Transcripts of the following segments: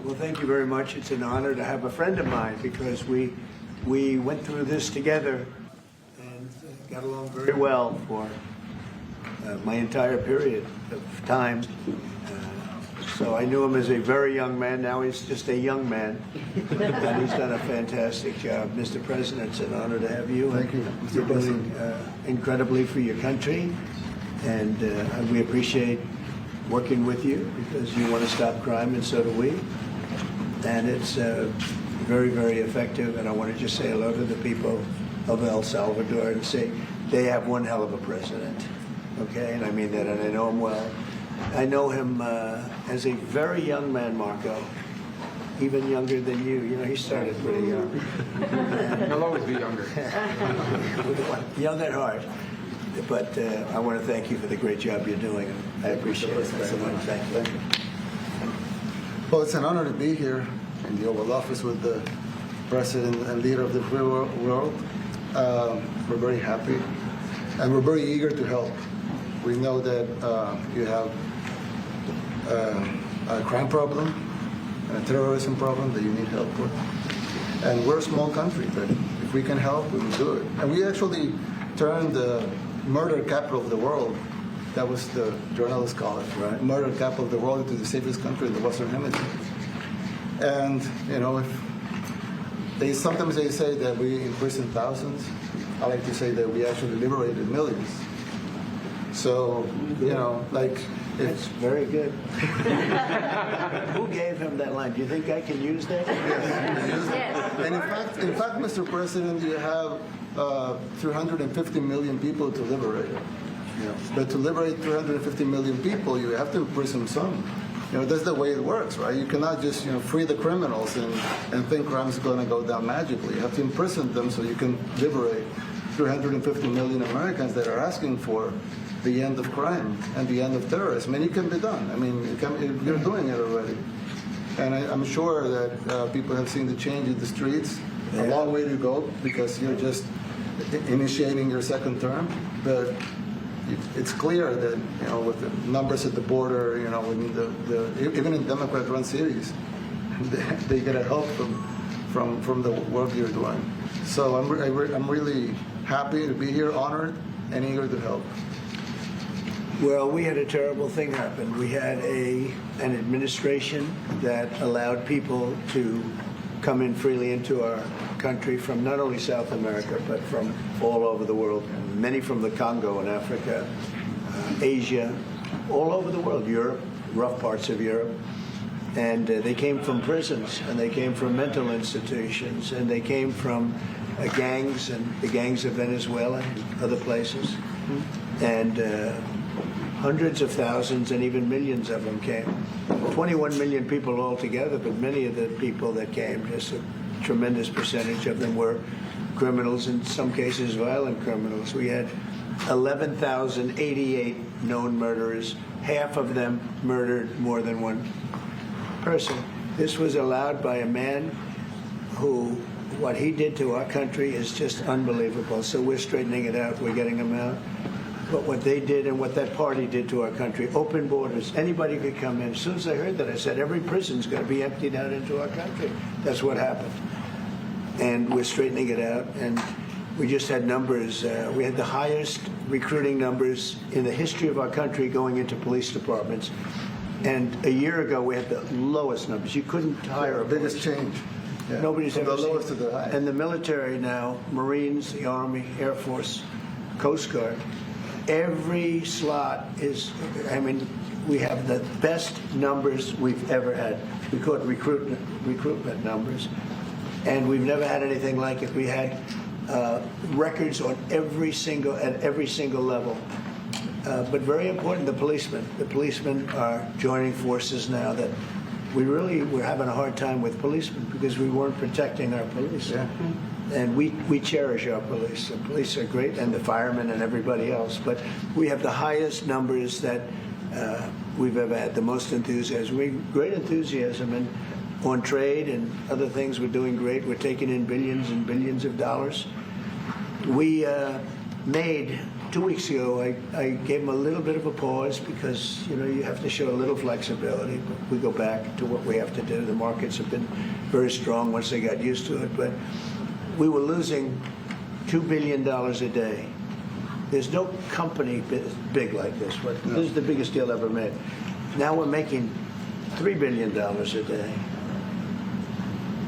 Well, thank you very much. It's an honor to have a friend of mine because we went through this together and got along very well for my entire period of time. So I knew him as a very young man. Now he's just a young man. And he's done a fantastic job. Mr. President, it's an honor to have you. Thank you, You're Mr. President. doing incredibly for your country. And we appreciate working with you because you want to stop crime, and so do we. And it's very, very effective. And I want to just say hello to the people of El Salvador and say they have one hell of a president. Okay? And I mean that, and I know him well. I know him as a very young man, Marco, even younger than you. You know, he started pretty young. He'll always be younger. Young at heart. But I want to thank you for the great job you're doing. I appreciate it very much. Thank you. Well, it's an honor to be here in the Oval Office with the President and leader of the free world. We're very happy, and we're very eager to help. We know that you have a crime problem, a terrorism problem that you need help with. And we're a small country, but if we can help, we will do it. And we actually turned the murder capital of the world, that was the journalists call it, right? Murder capital of the world, into the safest country in the Western Hemisphere. And, you know, sometimes they say that we imprison thousands. I like to say that we actually liberated millions. So, you know, like, That's very good. Who gave him that line? Do you think I can use that? Yes. And in fact, Mr. President, you have 350 million people to liberate. Yeah. But to liberate 350 million people, you have to imprison some. You know, that's the way it works, right? You cannot just, you know, free the criminals and think crime is going to go down magically. You have to imprison them so you can liberate 350 million Americans that are asking for the end of crime and the end of terrorism. And it can be done. I mean, you're doing it already. And I'm sure that people have seen the change in the streets. A long way to go because you're just initiating your second term. But it's clear that, you know, with the numbers at the border, you know, even in Democrat-run cities, they get a help from the work you're doing. So I'm really happy to be here, honored, and eager to help. Well, we had a terrible thing happen. We had an administration that allowed people to come in freely into our country from not only South America, but from all over the world, many from the Congo in Africa, Asia, all over the world, Europe, rough parts of Europe. And they came from prisons, and they came from mental institutions, and they came from gangs, and the gangs of Venezuela and other places. And hundreds of thousands and even millions of them came. 21 million people altogether, but many of the people that came, just a tremendous percentage of them were criminals, in some cases violent criminals. We had 11,088 known murderers. Half of them murdered more than one person. This was allowed by a man who, what he did to our country is just unbelievable. So we're straightening it out. We're getting him out. But what they did and what that party did to our country, open borders, anybody could come in. As soon as I heard that, I said, every prison's going to be emptied out into our country. That's what happened. And we're straightening it out. And we just had numbers. We had the highest recruiting numbers in the history of our country going into police departments. And a year ago, we had the lowest numbers. You couldn't hire a Biggest change. Yeah. Nobody's From ever the lowest seen. to the highest. And the military now, Marines, the Army, Air Force, Coast Guard, every slot is, I mean, we have the best numbers we've ever had. We call it recruitment numbers. And we've never had anything like it. We had records on at every single level. But very important, the policemen. The policemen are joining forces now that we're having a hard time with policemen because we weren't protecting our police. Yeah. And we cherish our police. The police are great, and the firemen and everybody else. But we have the highest numbers that we've ever had, the most enthusiasm. Great enthusiasm. And on trade and other things, we're doing great. We're taking in billions and billions of dollars. We made 2 weeks ago, I gave them a little bit of a pause because, you have to show a little flexibility. We go back to what we have to do. The markets have been very strong once they got used to it. But we were losing $2 billion a day. There's no company big like this, but this is the biggest deal ever made. Now we're making $3 billion a day.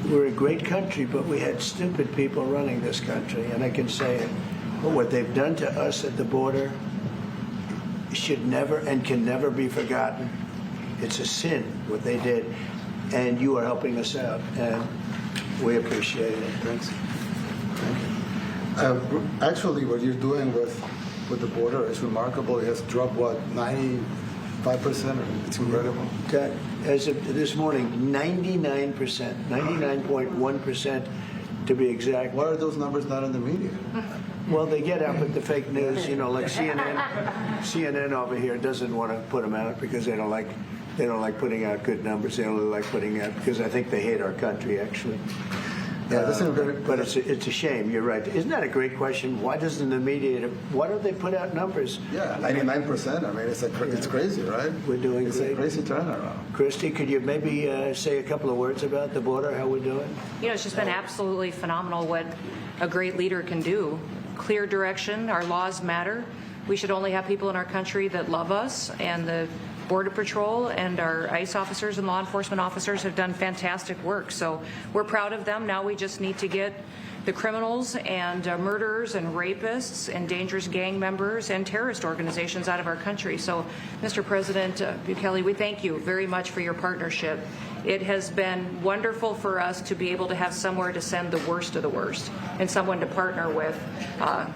We're a great country, but we had stupid people running this country, and I can say it. But what they've done to us at the border should never and can never be forgotten. It's a sin, what they did, and you are helping us out, and we appreciate it. Thanks. Actually, what you're doing with the border is remarkable. It has dropped, 95%? It's incredible. As of this morning, 99%, 99.1% to be exact. Why are those numbers not in the media? Well, they get out with the fake news, like CNN over here doesn't want to put them out because they don't like putting out good numbers. They only like putting out because I think they hate our country, actually. Yeah, but it's a shame. You're right. Isn't that a great question? Why doesn't the media? Why don't they put out numbers? Yeah, 99%. I mean, it's crazy, right? We're doing it's great. A crazy turnaround. Christy, could you maybe say a couple of words about the border? How we're doing? It's just been absolutely phenomenal what a great leader can do. Clear direction. Our laws matter. We should only have people in our country that love us, and the Border Patrol and our ICE officers and law enforcement officers have done fantastic work. So we're proud of them. Now we just need to get the criminals and murderers and rapists and dangerous gang members and terrorist organizations out of our country. So, Mr. President Bukele, we thank you very much for your partnership. It has been wonderful for us to be able to have somewhere to send the worst of the worst and someone to partner with.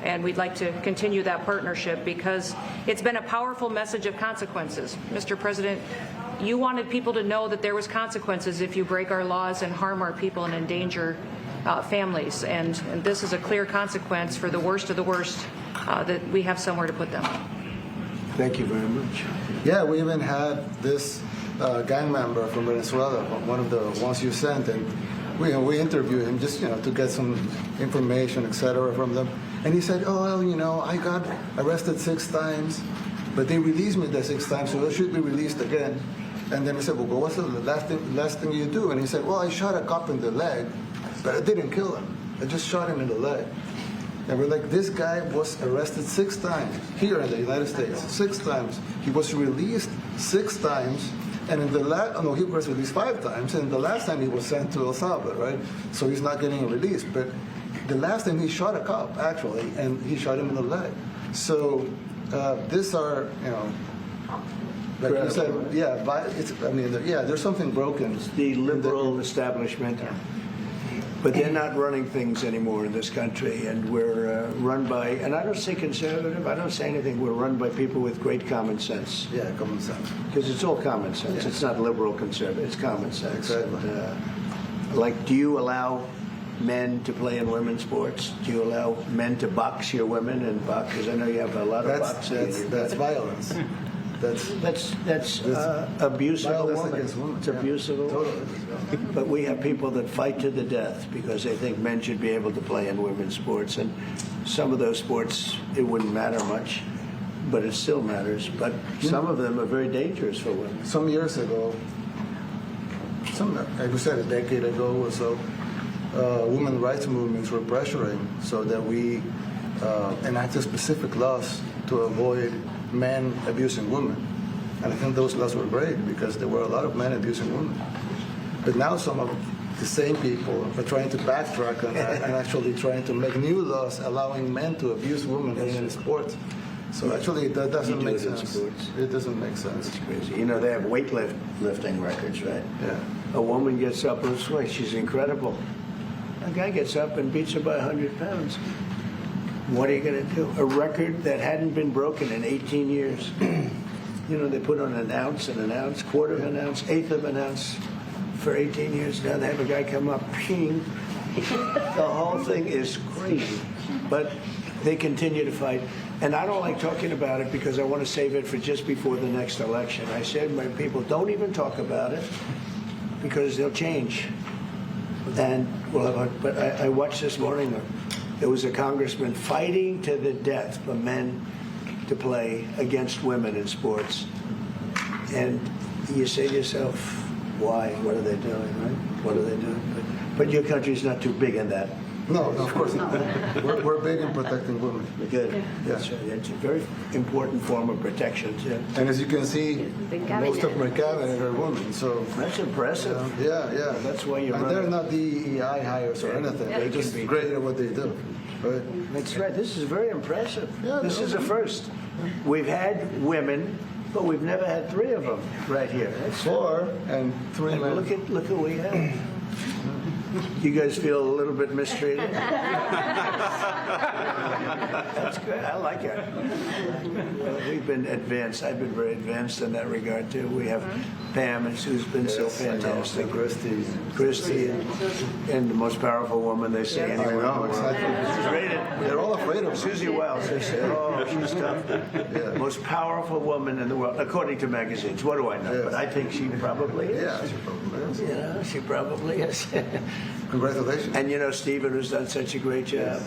And we'd like to continue that partnership because it's been a powerful message of consequences. Mr. President, you wanted people to know that there was consequences if you break our laws and harm our people and endanger families. And this is a clear consequence for the worst of the worst that we have somewhere to put them. Thank you very much. Yeah, we even had this gang member from Venezuela, one of the ones you sent, and we interviewed him just to get some information, etc. from them. And he said, "Oh, well, I got arrested 6 times, but they released me the 6th time, so I should be released again." And then we said, "Well, what's the last thing you do?" And he said, "Well, I shot a cop in the leg, but I didn't kill him. I just shot him in the leg." And we're like, this guy was arrested 6 times here in the United States. 6 times. He was released 6 times. And in the he was released 5 times. And the last time he was sent to El Salvador, right? So he's not getting released. But the last time he shot a cop, actually, and he shot him in the leg. So these are, like you said, there's something broken. It's the liberal establishment. But they're not running things anymore in this country, and we're run by, and I don't say conservative, I don't say anything, we're run by people with great common sense. Yeah, common sense. Because it's all common sense. Yeah. It's not liberal conservative, it's common sense. Exactly. And, do you allow men to play in women's sports? Do you allow men to box your women and box? Because I know you have a lot of boxing. That's violence. That's abuse of a violence woman. against women. It's abuse of a woman. Totally. But we have people that fight to the death because they think men should be able to play in women's sports. And some of those sports, it wouldn't matter much, but it still matters. But some of them are very dangerous for women. Some years ago, like we said, a decade ago or so, women rights movements were pressuring so that we enacted specific laws to avoid men abusing women. And I think those laws were great because there were a lot of men abusing women. But now some of the same people are trying to backtrack on that and actually trying to make new laws allowing men to abuse women in sports. So actually that doesn't make sense. It doesn't make sense. It's crazy. They have weightlifting records, right? Yeah. A woman gets up and swings. She's incredible. A guy gets up and beats her by 100 pounds. What are you going to do? A record that hadn't been broken in 18 years. They put on an ounce, quarter of an ounce, eighth of an ounce for 18 years. Now they have a guy come up, ping. The whole thing is crazy. But they continue to fight. And I don't like talking about it because I want to save it for just before the next election. I said to my people, don't even talk about it because they'll change. And but I watched this morning There was a congressman fighting to the death for men to play against women in sports. And you say to yourself, why? What are they doing, right? What are they doing? But your country's not too big in that. No, of course not. We're big in protecting women. Good. That's right. It's a very important form of protection, too. And as you can see, most of my cabinet are women. So That's impressive. yeah. That's why you're And they're running. not DEI hires or anything. They They're can just be. great at what they do. Right? That's right. This is very impressive. Yeah, This is a first. We've had women, but we've never had 3 of them right here. That's 4 and 3 And men. look who we have. You guys feel a little bit mistreated? That's good. I like it. Well, we've been advanced. I've been very advanced in that regard too. We have Pam, who's been so fantastic. Christy, and the most powerful woman they say I anywhere. know, exactly. She's rated. They're all afraid of her. Susie Wells. They say, oh, she's tough. Most powerful woman in the world, according to magazines. What do I know? Yes. But I think she probably is. Yeah, she probably is. You know, she probably is. Congratulations. And you know, Stephen has done such a great job.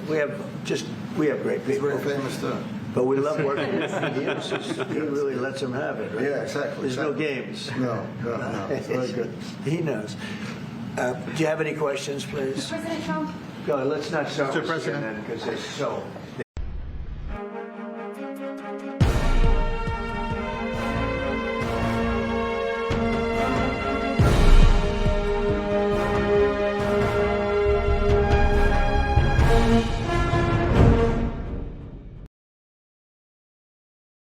We have great He's people. very famous too. But we love working with him. He really lets them have it, right? Yeah, exactly. There's no games. No. It's very good. He knows. Do you have any questions, please? President Trump, Go, let's not start Mr. with President. CNN because they're so